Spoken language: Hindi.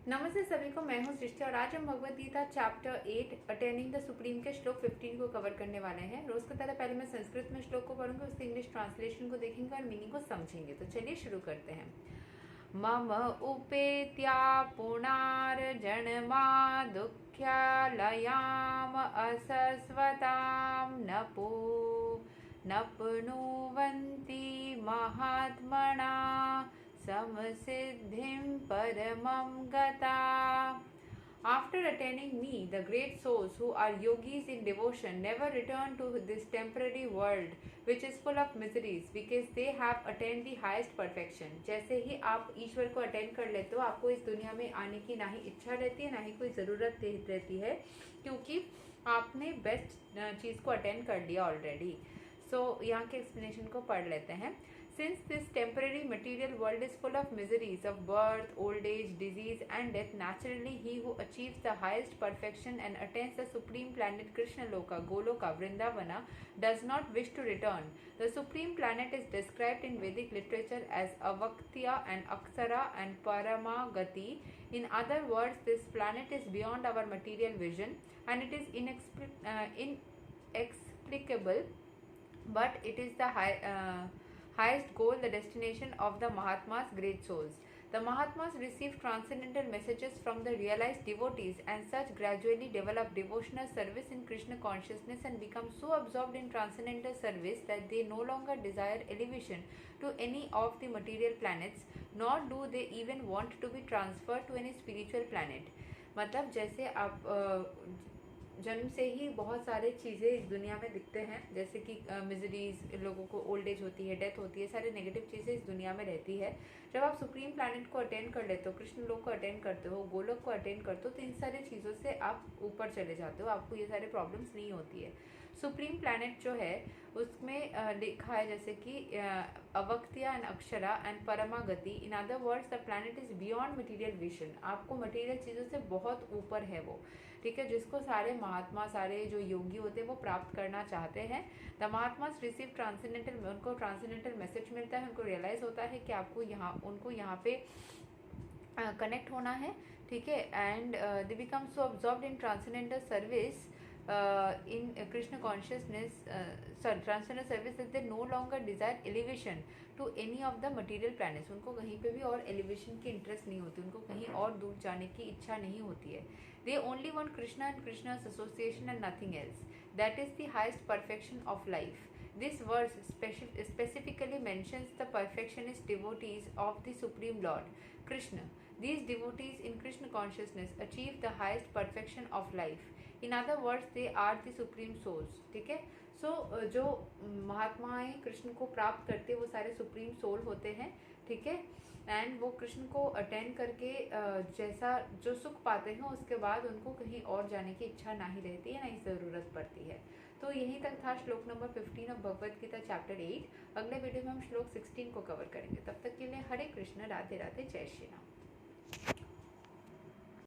नमस्ते सभी को, मैं हूं सृष्टि और आज हम Bhagavad Gita chapter 8 attaining the supreme के श्लोक 15 को कवर करने वाले हैं। रोज की तरह पहले मैं संस्कृत में श्लोक को पढ़ूंगी, उसके इंग्लिश ट्रांसलेशन को देखेंगे और मीनिंग को समझेंगे। तो चलिए शुरू करते हैं। मम उपेत्या पुनार्जन्मा दुःख्यालयाम असस्वतां नप्नुवन्ति महात्मना समसिद्धिं परमं गता। After attaining me, the great souls who are yogis in devotion never return to this temporary world which is full of miseries because they have attained the highest perfection. जैसे ही आप ईश्वर को अटेंड कर लेते हो, आपको इस दुनिया में आने की ना ही इच्छा रहती है ना ही कोई ज़रूरत रहती है, क्योंकि आपने बेस्ट चीज़ को अटेंड कर लिया ऑलरेडी। सो यहाँ के एक्सप्लेनेशन को पढ़ लेते हैं। Since this temporary material world is full of miseries of birth, old age, disease and death, naturally he who achieves the highest perfection and attains the supreme planet Krishna Loka, Goloka, Vrindavana, does not wish to return. The supreme planet is described in Vedic literature as Avaktya and Aksara and Paramagati. In other words, this planet is beyond our material vision and it is inexplicable, but it is the highest goal, the destination of the Mahatmas, great souls. The Mahatmas receive transcendental messages from the realized devotees and such gradually develop devotional service in Krishna consciousness and become so absorbed in transcendental service that they no longer desire elevation to any of the material planets, nor do they even want to be transferred to any spiritual planet. मतलब जैसे आप जन्म से ही बहुत सारे चीज़ें इस दुनिया में दिखते हैं, जैसे कि मिजरीज, लोगों को ओल्ड एज होती है, डेथ होती है, सारे नेगेटिव चीज़ें इस दुनिया में रहती है। जब आप सुप्रीम प्लैनेट को अटेंड कर लेते हो, कृष्ण लोक को अटेंड करते हो, गोलोक को अटेंड करते हो, तो इन सारी चीज़ों से आप ऊपर चले जाते हो, आपको ये सारे प्रॉब्लम्स नहीं होती है। सुप्रीम प्लैनेट जो है उसमें लिखा है जैसे कि अवक्त्या एंड अक्षरा एंड परमागति। In other words the planet is beyond material vision. आपको मटेरियल चीज़ों से बहुत ऊपर है वो, ठीक है, जिसको सारे महात्मा, सारे जो योगी होते हैं वो प्राप्त करना चाहते हैं। द महात्मास रिसीव ट्रांसेंडेंटल, उनको ट्रांसेंडेंटल मैसेज मिलता है, उनको रियलाइज होता है कि आपको उनको यहाँ पे कनेक्ट होना है, ठीक है। And they become so absorbed in transcendental service in Krishna consciousness, transcendental service, that they no longer desire elevation to any of the material planets. उनको कहीं पे भी और elevation की इंटरेस्ट नहीं होती, उनको कहीं और दूर जाने की इच्छा नहीं होती है। They only want Krishna and Krishna's association and nothing else. That is the highest perfection of life. This verse specifically mentions the perfectionist devotees of the Supreme Lord, Krishna. These devotees in Krishna consciousness achieve the highest perfection of life. In other words they are the supreme souls, ठीक है। सो जो महात्माएं कृष्ण को प्राप्त करते हैं वो सारे सुप्रीम सोल होते हैं, ठीक है। एंड वो कृष्ण को अटेंड करके जैसा जो सुख पाते हैं उसके बाद उनको कहीं और जाने की इच्छा नहीं रहती है, नहीं ज़रूरत पड़ती है। तो यहीं तक था श्लोक number 15 of Bhagavad Gita chapter 8। अगले वीडियो में हम श्लोक 16 को कवर करेंगे। तब तक के लिए हरे कृष्ण, राधे राधे, जय श्री राम।